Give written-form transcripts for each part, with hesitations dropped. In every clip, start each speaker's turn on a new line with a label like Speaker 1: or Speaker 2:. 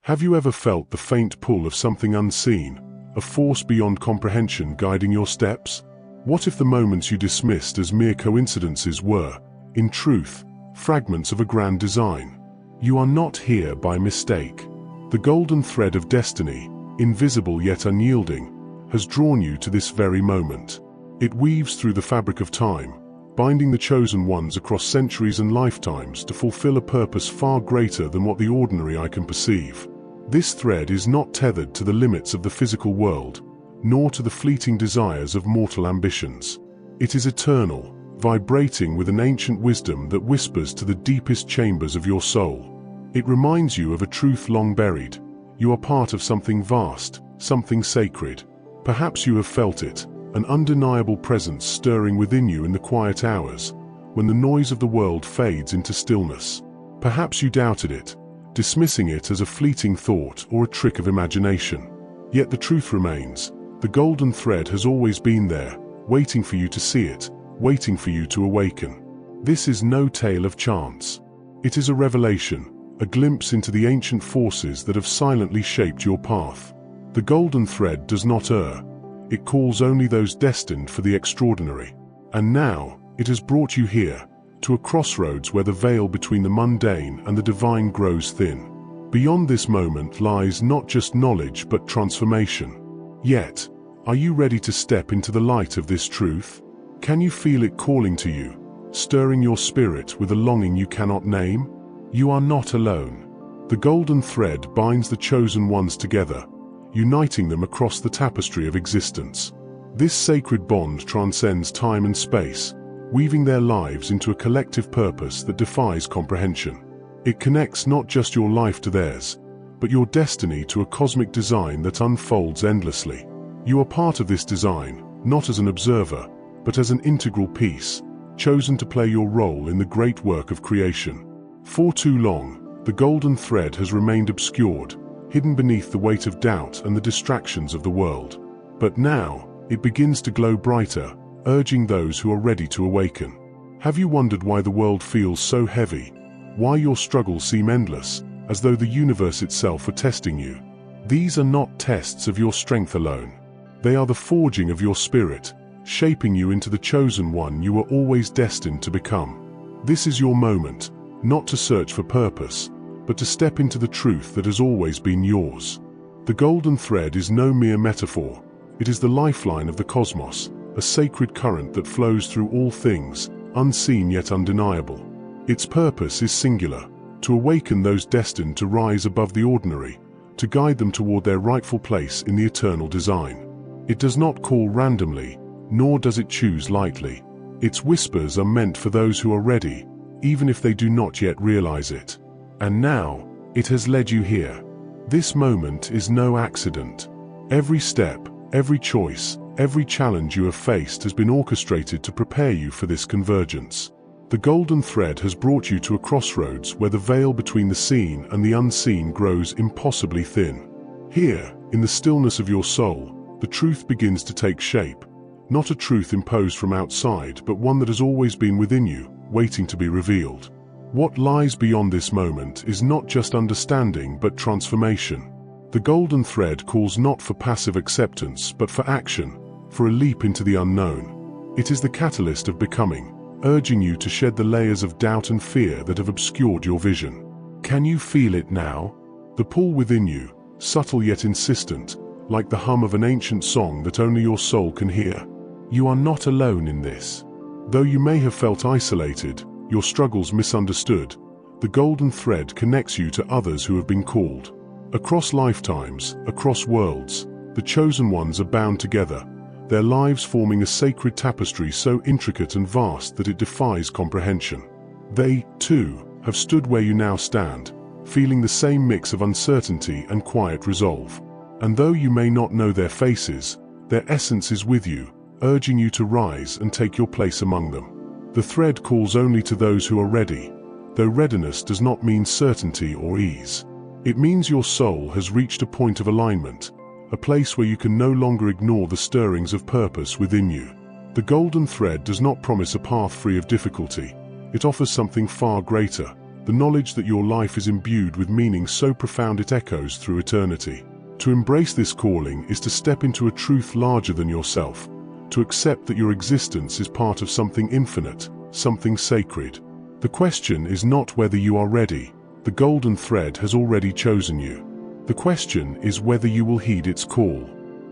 Speaker 1: Have you ever felt the faint pull of something unseen, a force beyond comprehension guiding your steps? What if the moments you dismissed as mere coincidences were, in truth, fragments of a grand design? You are not here by mistake. The golden thread of destiny, invisible yet unyielding, has drawn you to this very moment. It weaves through the fabric of time, binding the chosen ones across centuries and lifetimes to fulfill a purpose far greater than what the ordinary eye can perceive. This thread is not tethered to the limits of the physical world, nor to the fleeting desires of mortal ambitions. It is eternal, vibrating with an ancient wisdom that whispers to the deepest chambers of your soul. It reminds you of a truth long buried. You are part of something vast, something sacred. Perhaps you have felt it, an undeniable presence stirring within you in the quiet hours, when the noise of the world fades into stillness. Perhaps you doubted it, dismissing it as a fleeting thought or a trick of imagination. Yet the truth remains. The golden thread has always been there, waiting for you to see it, waiting for you to awaken. This is no tale of chance. It is a revelation, a glimpse into the ancient forces that have silently shaped your path. The golden thread does not err. It calls only those destined for the extraordinary. And now, it has brought you here, to a crossroads where the veil between the mundane and the divine grows thin. Beyond this moment lies not just knowledge but transformation. Yet, are you ready to step into the light of this truth? Can you feel it calling to you, stirring your spirit with a longing you cannot name? You are not alone. The golden thread binds the chosen ones together, uniting them across the tapestry of existence. This sacred bond transcends time and space, weaving their lives into a collective purpose that defies comprehension. It connects not just your life to theirs, but your destiny to a cosmic design that unfolds endlessly. You are part of this design, not as an observer, but as an integral piece, chosen to play your role in the great work of creation. For too long, the golden thread has remained obscured, hidden beneath the weight of doubt and the distractions of the world. But now, it begins to glow brighter, urging those who are ready to awaken. Have you wondered why the world feels so heavy? Why your struggles seem endless, as though the universe itself were testing you? These are not tests of your strength alone. They are the forging of your spirit, shaping you into the chosen one you were always destined to become. This is your moment, not to search for purpose, but to step into the truth that has always been yours. The golden thread is no mere metaphor. It is the lifeline of the cosmos, a sacred current that flows through all things, unseen yet undeniable. Its purpose is singular, to awaken those destined to rise above the ordinary, to guide them toward their rightful place in the eternal design. It does not call randomly, nor does it choose lightly. Its whispers are meant for those who are ready, even if they do not yet realize it. And now, it has led you here. This moment is no accident. Every step, every choice, every challenge you have faced has been orchestrated to prepare you for this convergence. The golden thread has brought you to a crossroads where the veil between the seen and the unseen grows impossibly thin. Here, in the stillness of your soul, the truth begins to take shape. Not a truth imposed from outside, but one that has always been within you, waiting to be revealed. What lies beyond this moment is not just understanding but transformation. The golden thread calls not for passive acceptance but for action, for a leap into the unknown. It is the catalyst of becoming, urging you to shed the layers of doubt and fear that have obscured your vision. Can you feel it now? The pull within you, subtle yet insistent, like the hum of an ancient song that only your soul can hear. You are not alone in this. Though you may have felt isolated, your struggles misunderstood, the golden thread connects you to others who have been called. Across lifetimes, across worlds, the chosen ones are bound together, their lives forming a sacred tapestry so intricate and vast that it defies comprehension. They, too, have stood where you now stand, feeling the same mix of uncertainty and quiet resolve. And though you may not know their faces, their essence is with you, urging you to rise and take your place among them. The thread calls only to those who are ready, though readiness does not mean certainty or ease. It means your soul has reached a point of alignment, a place where you can no longer ignore the stirrings of purpose within you. The golden thread does not promise a path free of difficulty. It offers something far greater, the knowledge that your life is imbued with meaning so profound it echoes through eternity. To embrace this calling is to step into a truth larger than yourself, to accept that your existence is part of something infinite, something sacred. The question is not whether you are ready. The golden thread has already chosen you. The question is whether you will heed its call.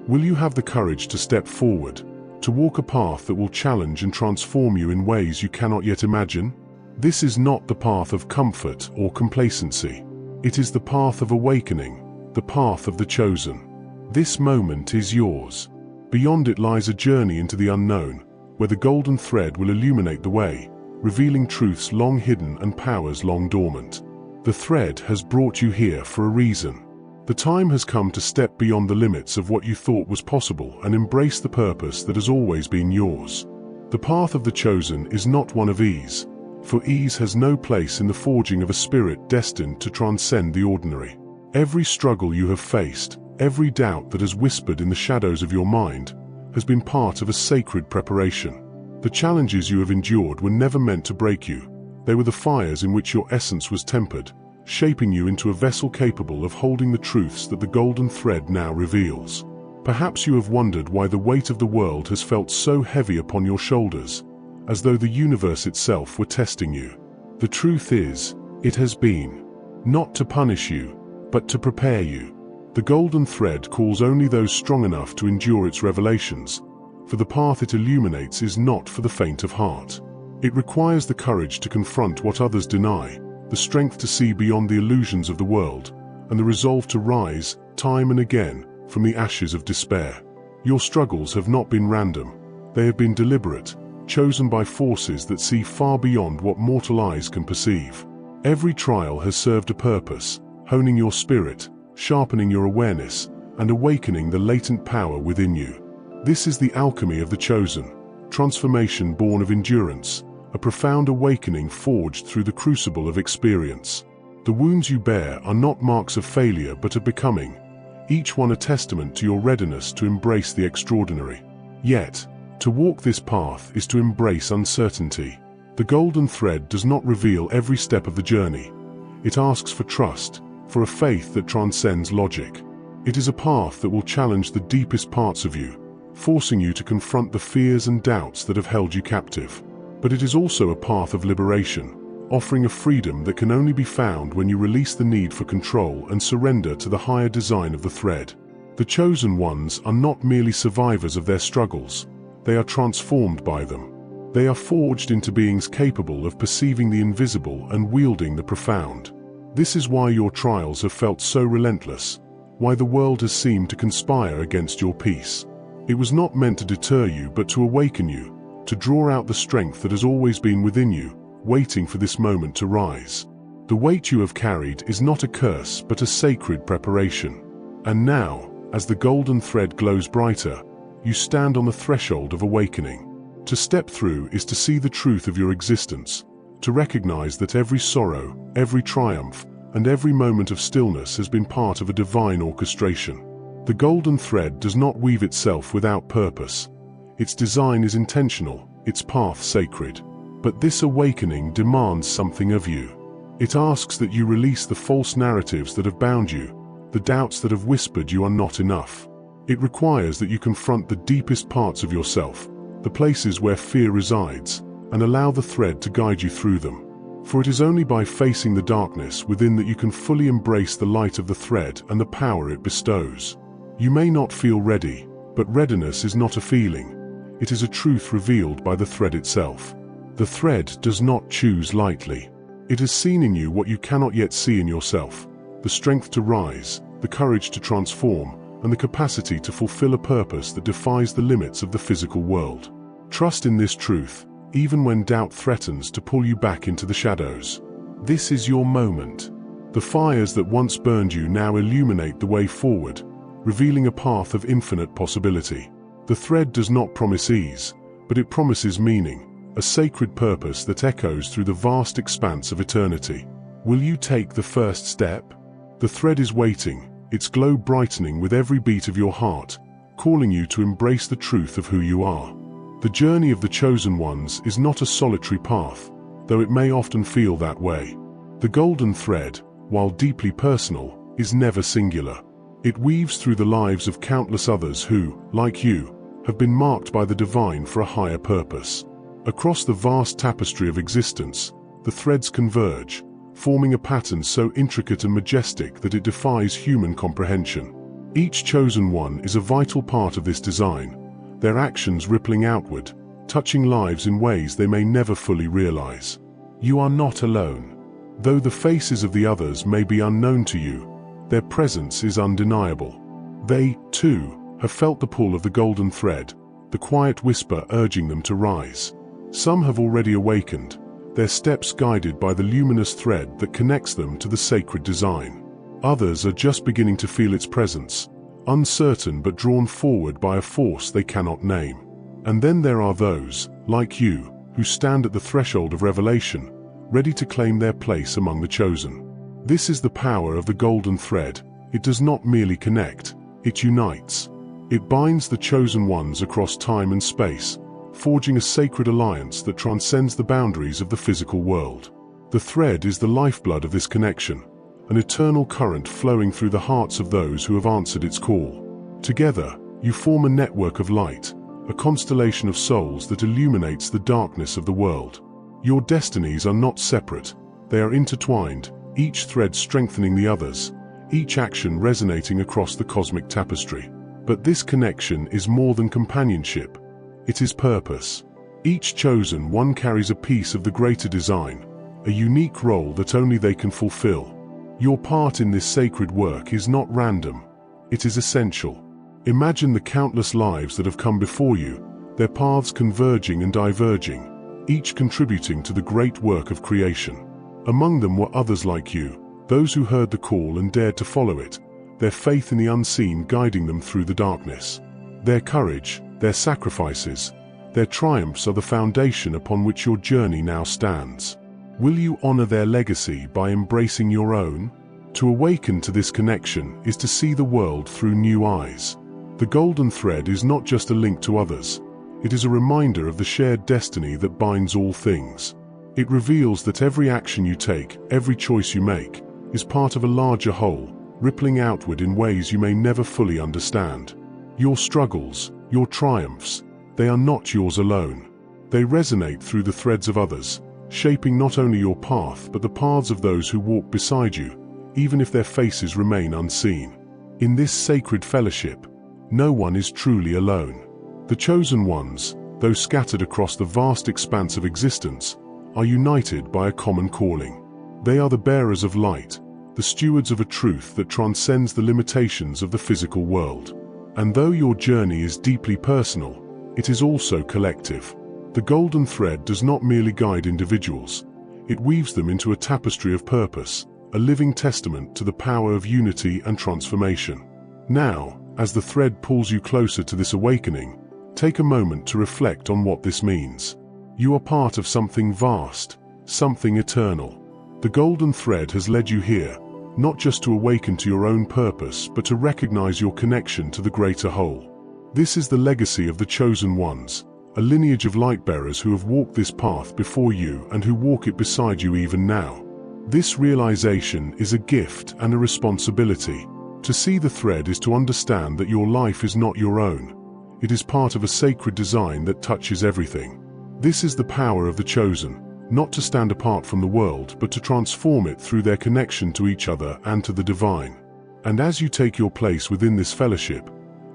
Speaker 1: Will you have the courage to step forward, to walk a path that will challenge and transform you in ways you cannot yet imagine? This is not the path of comfort or complacency. It is the path of awakening, the path of the chosen. This moment is yours. Beyond it lies a journey into the unknown, where the golden thread will illuminate the way, revealing truths long hidden and powers long dormant. The thread has brought you here for a reason. The time has come to step beyond the limits of what you thought was possible and embrace the purpose that has always been yours. The path of the chosen is not one of ease, for ease has no place in the forging of a spirit destined to transcend the ordinary. Every struggle you have faced, every doubt that has whispered in the shadows of your mind, has been part of a sacred preparation. The challenges you have endured were never meant to break you. They were the fires in which your essence was tempered, shaping you into a vessel capable of holding the truths that the golden thread now reveals. Perhaps you have wondered why the weight of the world has felt so heavy upon your shoulders, as though the universe itself were testing you. The truth is, it has been. Not to punish you, but to prepare you. The golden thread calls only those strong enough to endure its revelations, for the path it illuminates is not for the faint of heart. It requires the courage to confront what others deny, the strength to see beyond the illusions of the world, and the resolve to rise, time and again, from the ashes of despair. Your struggles have not been random. They have been deliberate, chosen by forces that see far beyond what mortal eyes can perceive. Every trial has served a purpose, honing your spirit, sharpening your awareness, and awakening the latent power within you. This is the alchemy of the chosen, transformation born of endurance, a profound awakening forged through the crucible of experience. The wounds you bear are not marks of failure but of becoming, each one a testament to your readiness to embrace the extraordinary. Yet, to walk this path is to embrace uncertainty. The golden thread does not reveal every step of the journey. It asks for trust, for a faith that transcends logic. It is a path that will challenge the deepest parts of you, forcing you to confront the fears and doubts that have held you captive. But it is also a path of liberation, offering a freedom that can only be found when you release the need for control and surrender to the higher design of the thread. The chosen ones are not merely survivors of their struggles. They are transformed by them. They are forged into beings capable of perceiving the invisible and wielding the profound. This is why your trials have felt so relentless, why the world has seemed to conspire against your peace. It was not meant to deter you but to awaken you, to draw out the strength that has always been within you, waiting for this moment to rise. The weight you have carried is not a curse but a sacred preparation. And now, as the golden thread glows brighter, you stand on the threshold of awakening. To step through is to see the truth of your existence, to recognize that every sorrow, every triumph, and every moment of stillness has been part of a divine orchestration. The golden thread does not weave itself without purpose. Its design is intentional, its path sacred. But this awakening demands something of you. It asks that you release the false narratives that have bound you, the doubts that have whispered you are not enough. It requires that you confront the deepest parts of yourself, the places where fear resides, and allow the thread to guide you through them. For it is only by facing the darkness within that you can fully embrace the light of the thread and the power it bestows. You may not feel ready, but readiness is not a feeling. It is a truth revealed by the thread itself. The thread does not choose lightly. It has seen in you what you cannot yet see in yourself: the strength to rise, the courage to transform, and the capacity to fulfill a purpose that defies the limits of the physical world. Trust in this truth, even when doubt threatens to pull you back into the shadows. This is your moment. The fires that once burned you now illuminate the way forward, revealing a path of infinite possibility. The thread does not promise ease, but it promises meaning, a sacred purpose that echoes through the vast expanse of eternity. Will you take the first step? The thread is waiting, its glow brightening with every beat of your heart, calling you to embrace the truth of who you are. The journey of the chosen ones is not a solitary path, though it may often feel that way. The golden thread, while deeply personal, is never singular. It weaves through the lives of countless others who, like you, have been marked by the divine for a higher purpose. Across the vast tapestry of existence, the threads converge, forming a pattern so intricate and majestic that it defies human comprehension. Each chosen one is a vital part of this design, their actions rippling outward, touching lives in ways they may never fully realize. You are not alone. Though the faces of the others may be unknown to you, their presence is undeniable. They, too, have felt the pull of the golden thread, the quiet whisper urging them to rise. Some have already awakened, their steps guided by the luminous thread that connects them to the sacred design. Others are just beginning to feel its presence, uncertain but drawn forward by a force they cannot name. And then there are those, like you, who stand at the threshold of revelation, ready to claim their place among the chosen. This is the power of the golden thread. It does not merely connect, it unites. It binds the chosen ones across time and space, forging a sacred alliance that transcends the boundaries of the physical world. The thread is the lifeblood of this connection, an eternal current flowing through the hearts of those who have answered its call. Together, you form a network of light, a constellation of souls that illuminates the darkness of the world. Your destinies are not separate, they are intertwined, each thread strengthening the others, each action resonating across the cosmic tapestry. But this connection is more than companionship, it is purpose. Each chosen one carries a piece of the greater design, a unique role that only they can fulfill. Your part in this sacred work is not random, it is essential. Imagine the countless lives that have come before you, their paths converging and diverging, each contributing to the great work of creation. Among them were others like you, those who heard the call and dared to follow it, their faith in the unseen guiding them through the darkness. Their courage, their sacrifices, their triumphs are the foundation upon which your journey now stands. Will you honor their legacy by embracing your own? To awaken to this connection is to see the world through new eyes. The golden thread is not just a link to others, it is a reminder of the shared destiny that binds all things. It reveals that every action you take, every choice you make, is part of a larger whole, rippling outward in ways you may never fully understand. Your struggles, your triumphs, they are not yours alone. They resonate through the threads of others, shaping not only your path but the paths of those who walk beside you, even if their faces remain unseen. In this sacred fellowship, no one is truly alone. The chosen ones, though scattered across the vast expanse of existence, are united by a common calling. They are the bearers of light, the stewards of a truth that transcends the limitations of the physical world. And though your journey is deeply personal, it is also collective. The golden thread does not merely guide individuals, it weaves them into a tapestry of purpose, a living testament to the power of unity and transformation. Now, as the thread pulls you closer to this awakening, take a moment to reflect on what this means. You are part of something vast, something eternal. The golden thread has led you here, not just to awaken to your own purpose, but to recognize your connection to the greater whole. This is the legacy of the chosen ones, a lineage of light-bearers who have walked this path before you and who walk it beside you even now. This realization is a gift and a responsibility. To see the thread is to understand that your life is not your own. It is part of a sacred design that touches everything. This is the power of the chosen, not to stand apart from the world, but to transform it through their connection to each other and to the divine. And as you take your place within this fellowship,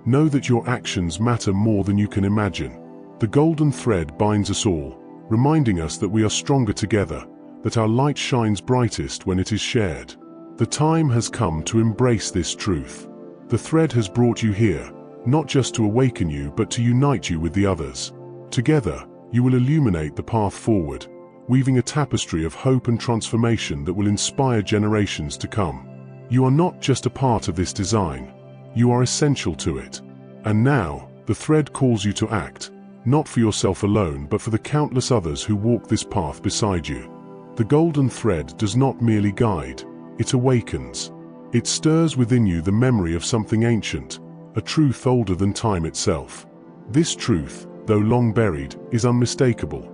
Speaker 1: know that your actions matter more than you can imagine. The golden thread binds us all, reminding us that we are stronger together, that our light shines brightest when it is shared. The time has come to embrace this truth. The thread has brought you here, not just to awaken you but to unite you with the others. Together, you will illuminate the path forward, weaving a tapestry of hope and transformation that will inspire generations to come. You are not just a part of this design, you are essential to it. And now, the thread calls you to act, not for yourself alone but for the countless others who walk this path beside you. The golden thread does not merely guide, it awakens. It stirs within you the memory of something ancient, a truth older than time itself. This truth, though long buried, is unmistakable.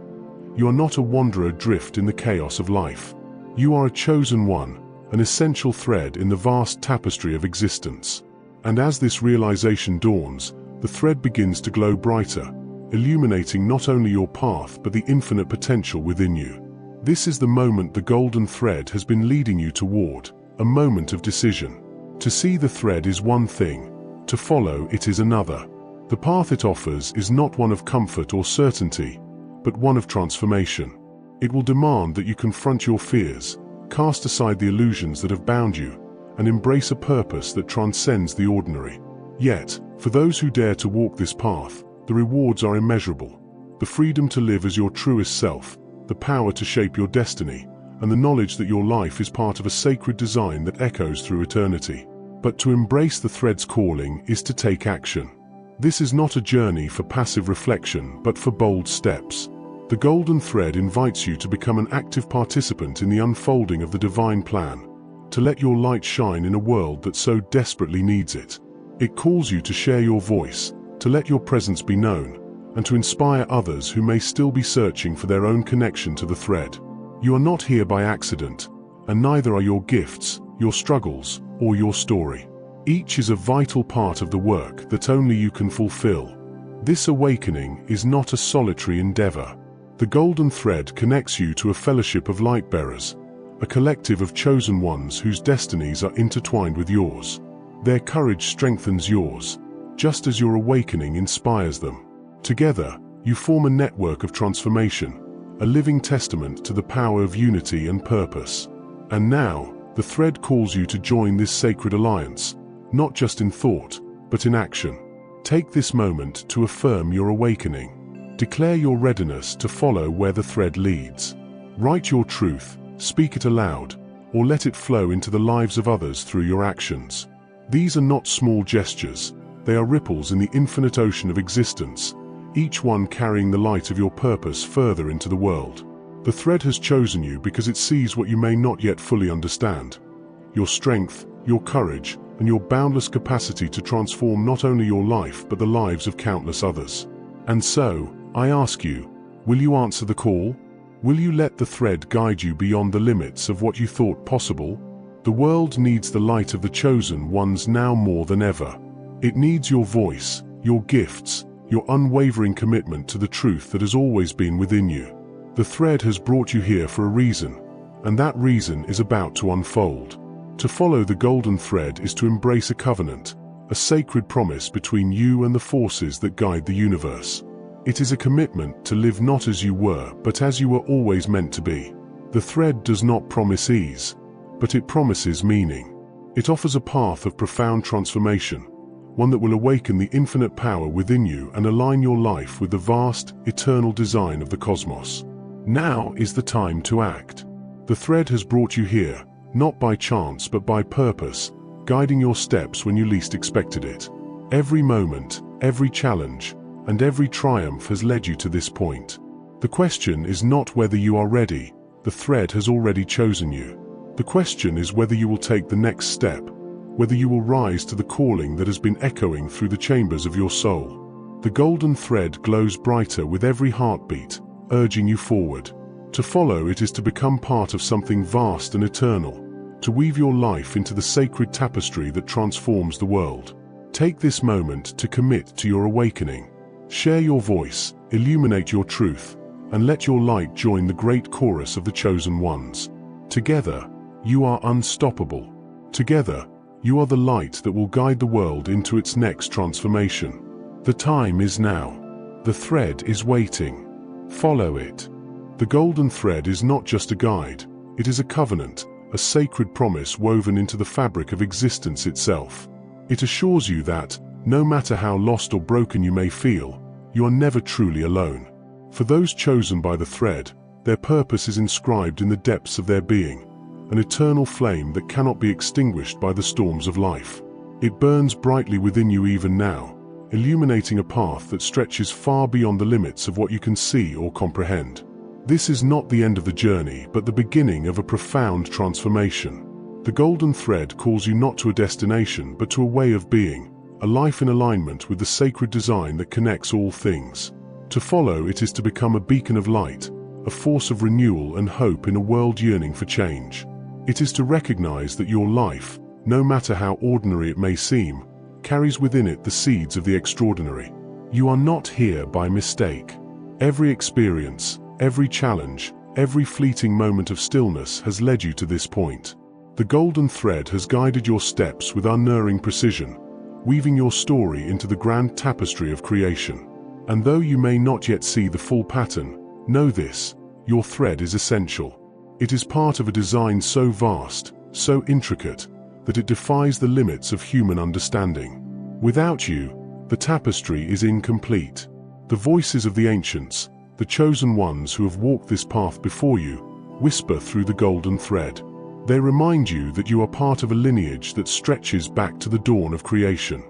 Speaker 1: You are not a wanderer adrift in the chaos of life. You are a chosen one, an essential thread in the vast tapestry of existence. And as this realization dawns, the thread begins to glow brighter, illuminating not only your path but the infinite potential within you. This is the moment the golden thread has been leading you toward, a moment of decision. To see the thread is one thing, to follow it is another. The path it offers is not one of comfort or certainty, but one of transformation. It will demand that you confront your fears, cast aside the illusions that have bound you, and embrace a purpose that transcends the ordinary. Yet, for those who dare to walk this path, the rewards are immeasurable. The freedom to live as your truest self, the power to shape your destiny, and the knowledge that your life is part of a sacred design that echoes through eternity. But to embrace the thread's calling is to take action. This is not a journey for passive reflection, but for bold steps. The golden thread invites you to become an active participant in the unfolding of the divine plan, to let your light shine in a world that so desperately needs it. It calls you to share your voice, to let your presence be known, and to inspire others who may still be searching for their own connection to the thread. You are not here by accident, and neither are your gifts, your struggles, or your story. Each is a vital part of the work that only you can fulfill. This awakening is not a solitary endeavor. The golden thread connects you to a fellowship of light bearers, a collective of chosen ones whose destinies are intertwined with yours. Their courage strengthens yours, just as your awakening inspires them. Together, you form a network of transformation, a living testament to the power of unity and purpose. And now, the thread calls you to join this sacred alliance, not just in thought, but in action. Take this moment to affirm your awakening. Declare your readiness to follow where the thread leads. Write your truth, speak it aloud, or let it flow into the lives of others through your actions. These are not small gestures, they are ripples in the infinite ocean of existence, each one carrying the light of your purpose further into the world. The thread has chosen you because it sees what you may not yet fully understand. Your strength, your courage, and your boundless capacity to transform not only your life but the lives of countless others. And so, I ask you, will you answer the call? Will you let the thread guide you beyond the limits of what you thought possible? The world needs the light of the chosen ones now more than ever. It needs your voice, your gifts, your unwavering commitment to the truth that has always been within you. The thread has brought you here for a reason, and that reason is about to unfold. To follow the golden thread is to embrace a covenant, a sacred promise between you and the forces that guide the universe. It is a commitment to live not as you were, but as you were always meant to be. The thread does not promise ease, but it promises meaning. It offers a path of profound transformation, one that will awaken the infinite power within you and align your life with the vast, eternal design of the cosmos. Now is the time to act. The thread has brought you here, not by chance but by purpose, guiding your steps when you least expected it. Every moment, every challenge, and every triumph has led you to this point. The question is not whether you are ready, the thread has already chosen you. The question is whether you will take the next step, whether you will rise to the calling that has been echoing through the chambers of your soul. The golden thread glows brighter with every heartbeat, urging you forward. To follow it is to become part of something vast and eternal, to weave your life into the sacred tapestry that transforms the world. Take this moment to commit to your awakening. Share your voice, illuminate your truth, and let your light join the great chorus of the chosen ones. Together, you are unstoppable. Together, you are the light that will guide the world into its next transformation. The time is now. The thread is waiting. Follow it. The golden thread is not just a guide, it is a covenant, a sacred promise woven into the fabric of existence itself. It assures you that, no matter how lost or broken you may feel, you are never truly alone. For those chosen by the thread, their purpose is inscribed in the depths of their being, an eternal flame that cannot be extinguished by the storms of life. It burns brightly within you even now, illuminating a path that stretches far beyond the limits of what you can see or comprehend. This is not the end of the journey, but the beginning of a profound transformation. The golden thread calls you not to a destination, but to a way of being, a life in alignment with the sacred design that connects all things. To follow it is to become a beacon of light, a force of renewal and hope in a world yearning for change. It is to recognize that your life, no matter how ordinary it may seem, carries within it the seeds of the extraordinary. You are not here by mistake. Every experience, every challenge, every fleeting moment of stillness has led you to this point. The golden thread has guided your steps with unerring precision, weaving your story into the grand tapestry of creation. And though you may not yet see the full pattern, know this: your thread is essential. It is part of a design so vast, so intricate, that it defies the limits of human understanding. Without you, the tapestry is incomplete. The voices of the ancients, the chosen ones who have walked this path before you, whisper through the golden thread. They remind you that you are part of a lineage that stretches back to the dawn of creation.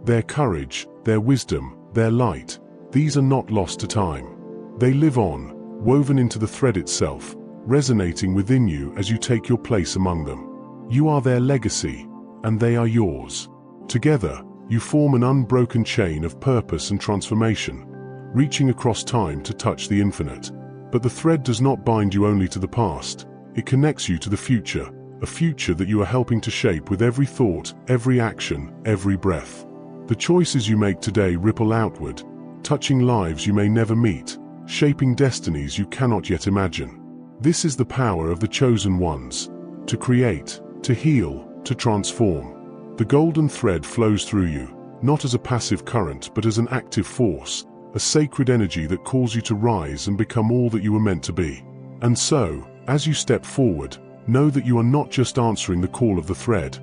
Speaker 1: Their courage, their wisdom, their light, these are not lost to time. They live on, woven into the thread itself, resonating within you as you take your place among them. You are their legacy, and they are yours. Together, you form an unbroken chain of purpose and transformation, reaching across time to touch the infinite. But the thread does not bind you only to the past. It connects you to the future, a future that you are helping to shape with every thought, every action, every breath. The choices you make today ripple outward, touching lives you may never meet, shaping destinies you cannot yet imagine. This is the power of the chosen ones: to create, to heal, to transform. The golden thread flows through you, not as a passive current but as an active force, a sacred energy that calls you to rise and become all that you were meant to be. And so, as you step forward, know that you are not just answering the call of the thread,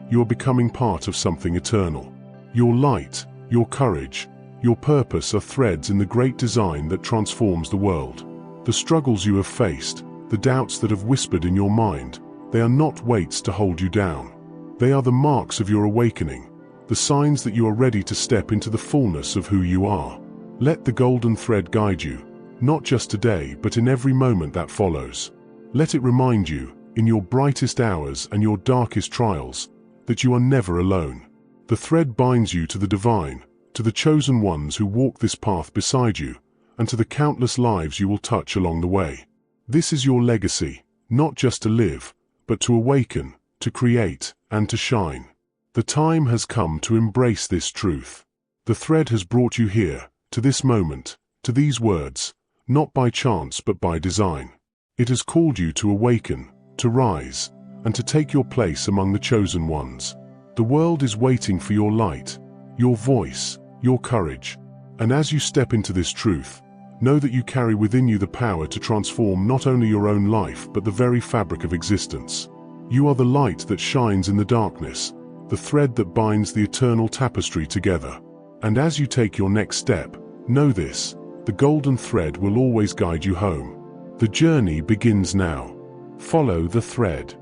Speaker 1: you are becoming part of something eternal. Your light, your courage, your purpose are threads in the great design that transforms the world. The struggles you have faced, the doubts that have whispered in your mind, they are not weights to hold you down. They are the marks of your awakening, the signs that you are ready to step into the fullness of who you are. Let the golden thread guide you, not just today but in every moment that follows. Let it remind you, in your brightest hours and your darkest trials, that you are never alone. The thread binds you to the divine, to the chosen ones who walk this path beside you, and to the countless lives you will touch along the way. This is your legacy, not just to live, but to awaken, to create, and to shine. The time has come to embrace this truth. The thread has brought you here, to this moment, to these words, not by chance but by design. It has called you to awaken, to rise, and to take your place among the chosen ones. The world is waiting for your light, your voice, your courage. And as you step into this truth, know that you carry within you the power to transform not only your own life but the very fabric of existence. You are the light that shines in the darkness, the thread that binds the eternal tapestry together. And as you take your next step, know this: the golden thread will always guide you home. The journey begins now. Follow the thread.